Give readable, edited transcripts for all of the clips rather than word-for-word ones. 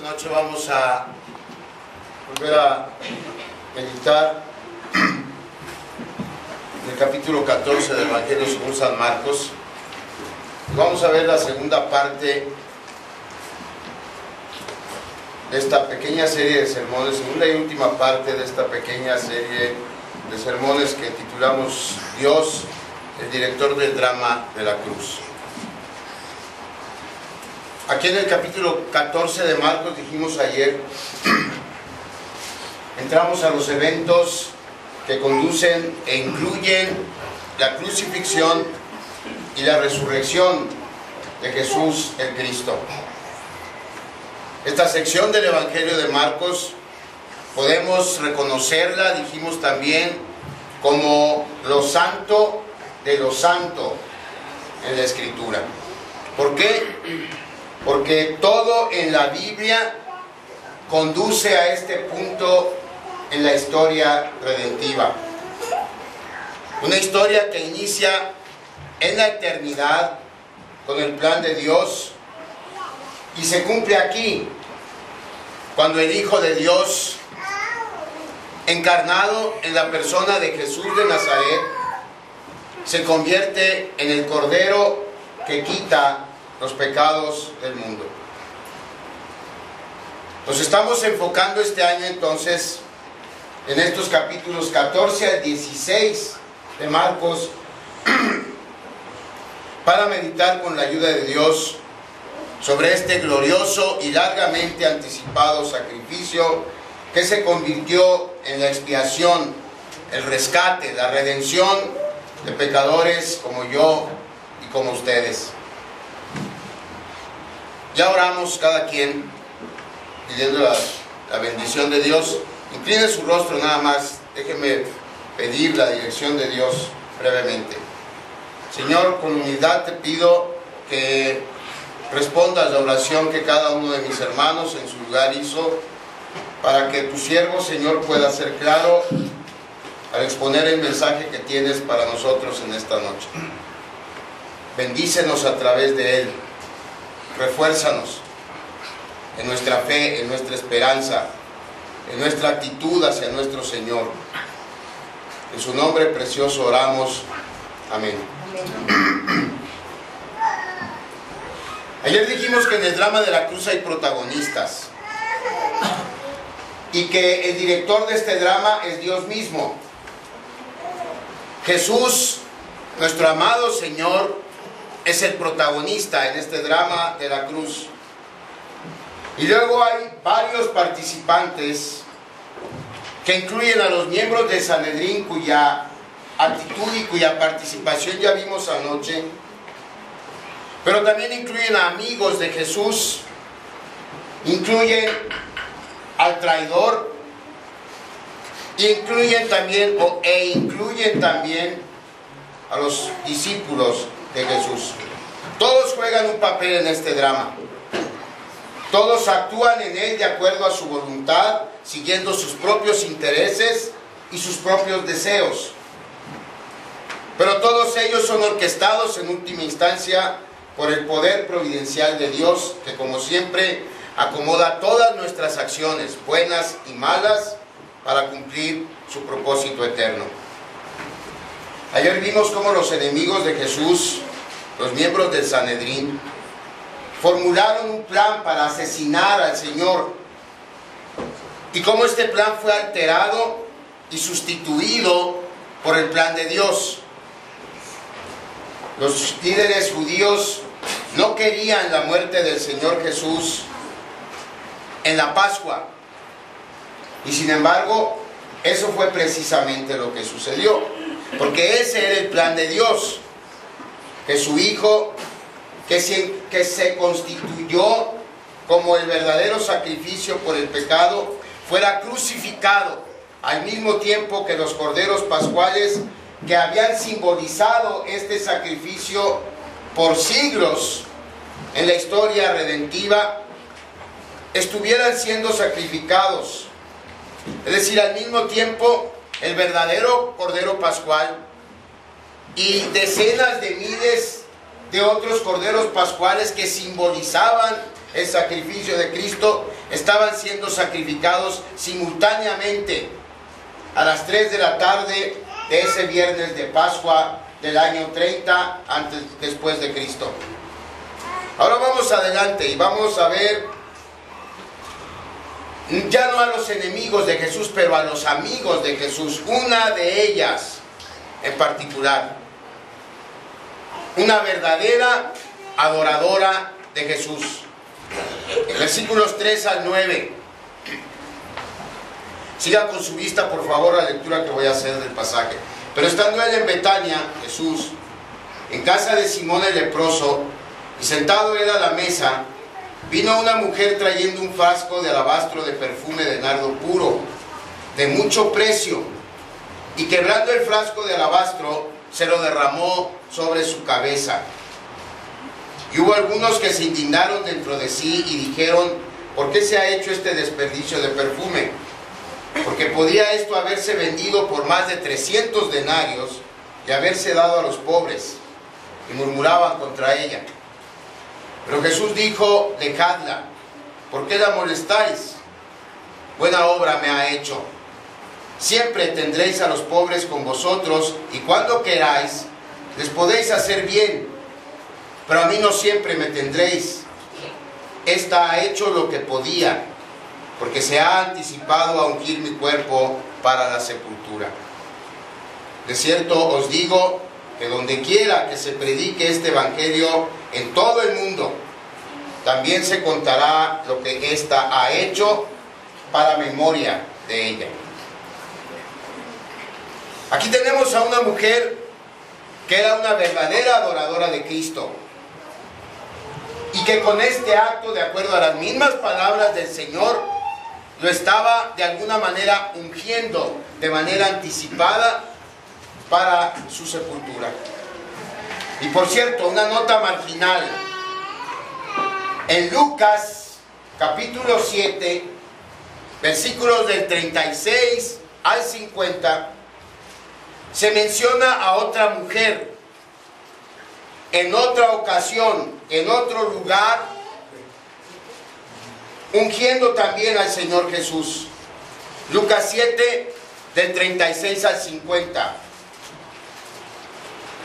Esta noche vamos a volver a meditar en el capítulo 14 del Evangelio según San Marcos. Vamos a ver la segunda parte de esta pequeña serie de sermones, segunda y última parte de esta pequeña serie de sermones que titulamos Dios, el director del drama de la cruz. Aquí en el capítulo 14 de Marcos, dijimos ayer, entramos a los eventos que conducen e incluyen la crucifixión y la resurrección de Jesús el Cristo. Esta sección del Evangelio de Marcos podemos reconocerla, dijimos también, como lo santo de lo santo en la Escritura. ¿Por qué? Porque todo en la Biblia conduce a este punto en la historia redentiva. Una historia que inicia en la eternidad con el plan de Dios y se cumple aquí, cuando el Hijo de Dios, encarnado en la persona de Jesús de Nazaret, se convierte en el Cordero que quita los pecados del mundo. Nos estamos enfocando este año entonces en estos capítulos 14 al 16 de Marcos para meditar con la ayuda de Dios sobre este glorioso y largamente anticipado sacrificio que se convirtió en la expiación, el rescate, la redención de pecadores como yo y como ustedes. Ya oramos cada quien pidiendo la bendición de Dios. Incline su rostro nada más. Déjeme pedir la dirección de Dios brevemente. Señor, con humildad te pido que respondas la oración que cada uno de mis hermanos en su lugar hizo, para que tu siervo, Señor, pueda ser claro al exponer el mensaje que tienes para nosotros en esta noche. Bendícenos a través de él. Refuérzanos en nuestra fe, en nuestra esperanza, en nuestra actitud hacia nuestro Señor. En su nombre precioso oramos. Amén. Amén. Ayer dijimos que en el drama de la cruz hay protagonistas y que el director de este drama es Dios mismo. Jesús, nuestro amado Señor, es el protagonista en este drama de la cruz. Y luego hay varios participantes que incluyen a los miembros de Sanedrín, cuya actitud y cuya participación ya vimos anoche, pero también incluyen a amigos de Jesús, incluyen al traidor, incluyen también a los discípulos de Jesús. Todos juegan un papel en este drama. Todos actúan en él de acuerdo a su voluntad, siguiendo sus propios intereses y sus propios deseos. Pero todos ellos son orquestados en última instancia por el poder providencial de Dios, que como siempre acomoda todas nuestras acciones, buenas y malas, para cumplir su propósito eterno. Ayer vimos cómo los enemigos de Jesús, los miembros del Sanedrín, formularon un plan para asesinar al Señor, y cómo este plan fue alterado y sustituido por el plan de Dios. Los líderes judíos no querían la muerte del Señor Jesús en la Pascua, y sin embargo eso fue precisamente lo que sucedió, porque ese era el plan de Dios, que su Hijo, que se constituyó como el verdadero sacrificio por el pecado, fuera crucificado al mismo tiempo que los corderos pascuales que habían simbolizado este sacrificio por siglos en la historia redentiva, estuvieran siendo sacrificados. Es decir, al mismo tiempo el verdadero cordero pascual y decenas de miles de otros corderos pascuales que simbolizaban el sacrificio de Cristo, estaban siendo sacrificados simultáneamente a las 3 de la tarde de ese viernes de Pascua del año 30 después de Cristo. Ahora vamos adelante y vamos a ver, ya no a los enemigos de Jesús, pero a los amigos de Jesús, una de ellas en particular, una verdadera adoradora de Jesús. Versículos 3 al 9. Siga con su vista, por favor, la lectura que voy a hacer del pasaje. Pero estando él en Betania, Jesús, en casa de Simón el leproso, y sentado él a la mesa, vino una mujer trayendo un frasco de alabastro de perfume de nardo puro, de mucho precio, y quebrando el frasco de alabastro, se lo derramó sobre su cabeza. Y hubo algunos que se indignaron dentro de sí y dijeron: ¿por qué se ha hecho este desperdicio de perfume? Porque podía esto haberse vendido por más de 300 denarios y haberse dado a los pobres. Y murmuraban contra ella. Pero Jesús dijo: dejadla, ¿por qué la molestáis? Buena obra me ha hecho. Siempre tendréis a los pobres con vosotros, y cuando queráis, les podéis hacer bien, pero a mí no siempre me tendréis. Esta ha hecho lo que podía, porque se ha anticipado a ungir mi cuerpo para la sepultura. De cierto os digo que donde quiera que se predique este evangelio en todo el mundo, también se contará lo que ésta ha hecho para memoria de ella. Aquí tenemos a una mujer que era una verdadera adoradora de Cristo, y que con este acto, de acuerdo a las mismas palabras del Señor, lo estaba de alguna manera ungiendo de manera anticipada para su sepultura. Y por cierto, una nota marginal: en Lucas capítulo 7, versículos del 36 al 50, se menciona a otra mujer en otra ocasión, en otro lugar, ungiendo también al Señor Jesús. Lucas 7, del 36 al 50.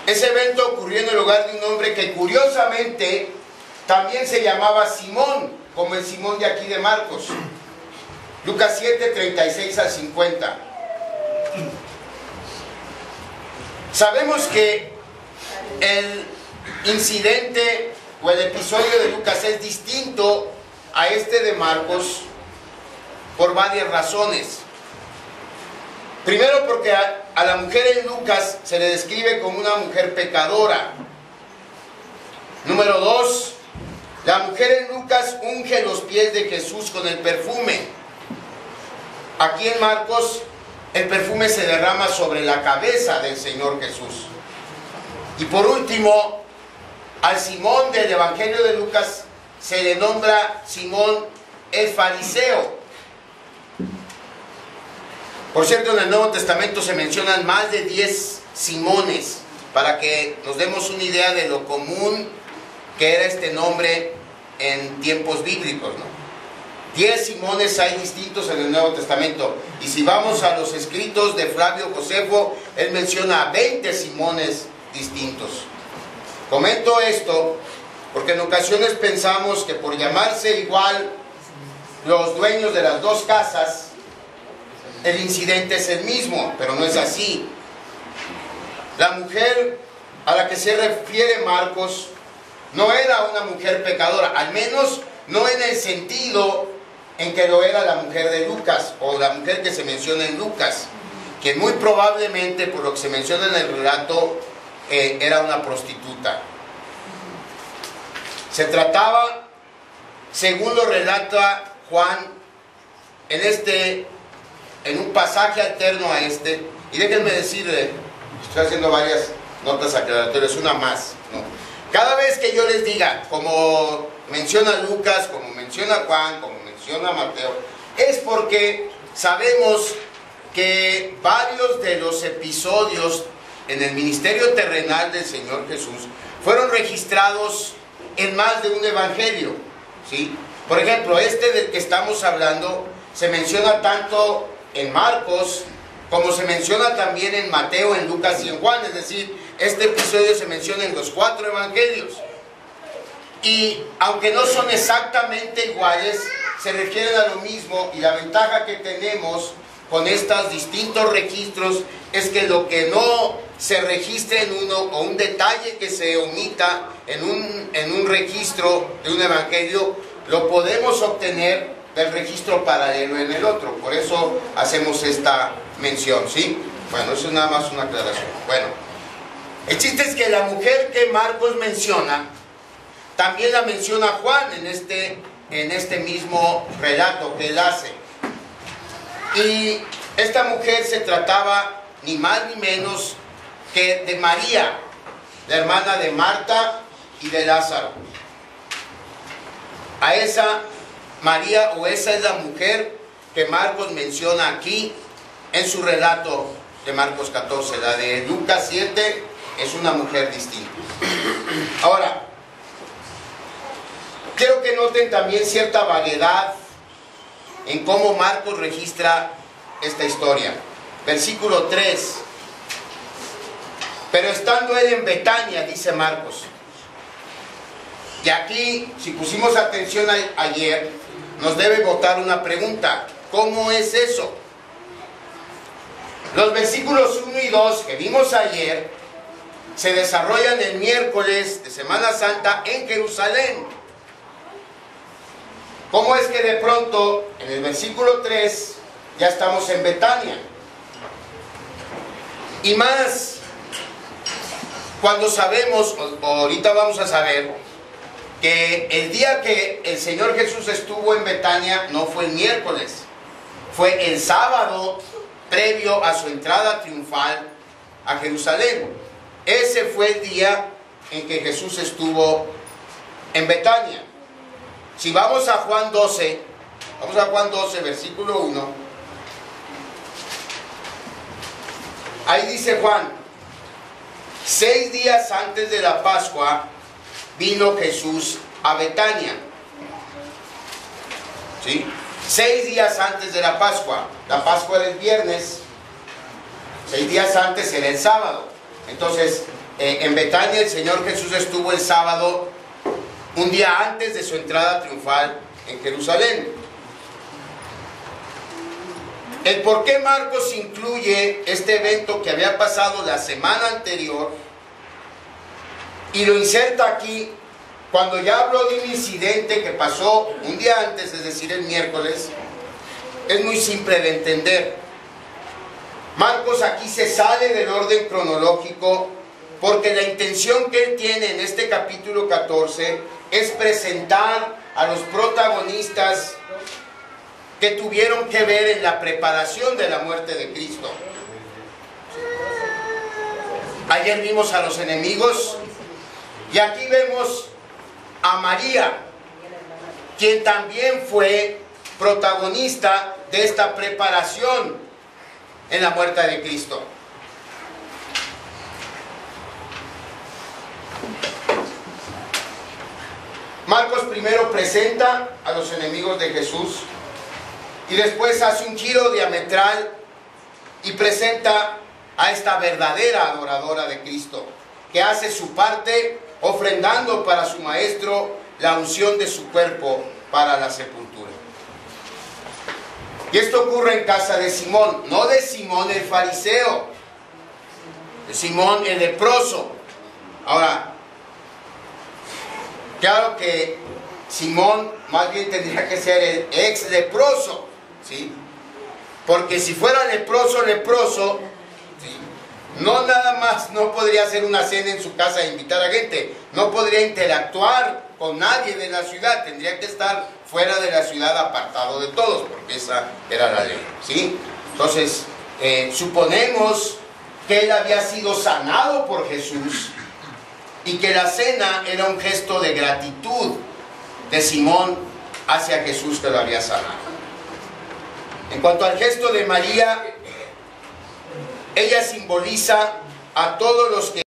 Ese evento ocurrió en el hogar de un hombre que curiosamente también se llamaba Simón, como el Simón de aquí de Marcos. Lucas 7, 36 al 50. Sabemos que el incidente o el episodio de Lucas es distinto a este de Marcos por varias razones. Primero, porque a la mujer en Lucas se le describe como una mujer pecadora. Número 2, la mujer en Lucas unge los pies de Jesús con el perfume. Aquí en Marcos el perfume se derrama sobre la cabeza del Señor Jesús. Y por último, al Simón del Evangelio de Lucas se le nombra Simón el fariseo. Por cierto, en el Nuevo Testamento se mencionan más de 10 Simones, para que nos demos una idea de lo común que era este nombre en tiempos bíblicos, ¿no? 10 Simones hay distintos en el Nuevo Testamento. Y si vamos a los escritos de Flavio Josefo, él menciona a 20 Simones distintos. Comento esto porque en ocasiones pensamos que por llamarse igual los dueños de las dos casas, el incidente es el mismo, pero no es así. La mujer a la que se refiere Marcos no era una mujer pecadora, al menos no en el sentido en que lo era la mujer de Lucas, o la mujer que se menciona en Lucas, que muy probablemente, por lo que se menciona en el relato, era una prostituta. Se trataba, según lo relata Juan, en un pasaje alterno a este, y déjenme decirle, estoy haciendo varias notas aclaratorias, una más, ¿no? Cada vez que yo les diga, como menciona Lucas, como menciona Juan, como menciona Mateo, es porque sabemos que varios de los episodios en el ministerio terrenal del Señor Jesús fueron registrados en más de un evangelio. ¿sí? Por ejemplo, este del que estamos hablando se menciona tanto en Marcos como se menciona también en Mateo, en Lucas y en Juan. Es decir, este episodio se menciona en los 4 evangelios. Y aunque no son exactamente iguales, se refieren a lo mismo, y la ventaja que tenemos con estos distintos registros es que lo que no se registre en uno, o un detalle que se omita en un registro de un evangelio, lo podemos obtener del registro paralelo en el otro. Por eso hacemos esta mención, ¿sí? Bueno, eso es nada más una aclaración. Bueno, el chiste es que la mujer que Marcos menciona, también la menciona Juan en este mismo relato que él hace. Y esta mujer se trataba ni más ni menos que de María, la hermana de Marta y de Lázaro. A esa María, o esa es la mujer que Marcos menciona aquí en su relato de Marcos 14. La de Lucas 7 es una mujer distinta. Ahora, quiero que noten también cierta variedad en cómo Marcos registra esta historia. Versículo 3. Pero estando él en Betania, dice Marcos. Y aquí, si pusimos atención ayer, nos debe botar una pregunta. ¿Cómo es eso? Los versículos 1 y 2 que vimos ayer se desarrollan el miércoles de Semana Santa en Jerusalén. ¿Cómo es que de pronto, en el versículo 3, ya estamos en Betania? Y más, cuando sabemos, o ahorita vamos a saber, que el día que el Señor Jesús estuvo en Betania no fue el miércoles, fue el sábado previo a su entrada triunfal a Jerusalén. Ese fue el día en que Jesús estuvo en Betania. Si vamos a Juan 12, versículo 1, ahí dice Juan: 6 días antes de la Pascua vino Jesús a Betania. ¿Sí? 6 días antes de la Pascua. La Pascua era el viernes, 6 días antes era el sábado. Entonces, en Betania el Señor Jesús estuvo el sábado, un día antes de su entrada triunfal en Jerusalén. El por qué Marcos incluye este evento que había pasado la semana anterior y lo inserta aquí, cuando ya habló de un incidente que pasó un día antes, es decir, el miércoles, es muy simple de entender. Marcos aquí se sale del orden cronológico porque la intención que él tiene en este capítulo 14 es presentar a los protagonistas que tuvieron que ver en la preparación de la muerte de Cristo. Ayer vimos a los enemigos y aquí vemos a María, quien también fue protagonista de esta preparación en la muerte de Cristo. Marcos primero presenta a los enemigos de Jesús y después hace un giro diametral y presenta a esta verdadera adoradora de Cristo, que hace su parte ofrendando para su maestro la unción de su cuerpo para la sepultura. Y esto ocurre en casa de Simón, no de Simón el fariseo, de Simón el leproso. Ahora, claro que Simón más bien tendría que ser el ex leproso, ¿sí? Porque si fuera leproso, ¿sí?, no nada más no podría hacer una cena en su casa e invitar a gente, no podría interactuar con nadie de la ciudad, tendría que estar fuera de la ciudad, apartado de todos, porque esa era la ley, ¿sí? Entonces, suponemos que él había sido sanado por Jesús y que la cena era un gesto de gratitud de Simón hacia Jesús que lo había sanado. En cuanto al gesto de María, ella simboliza a todos los que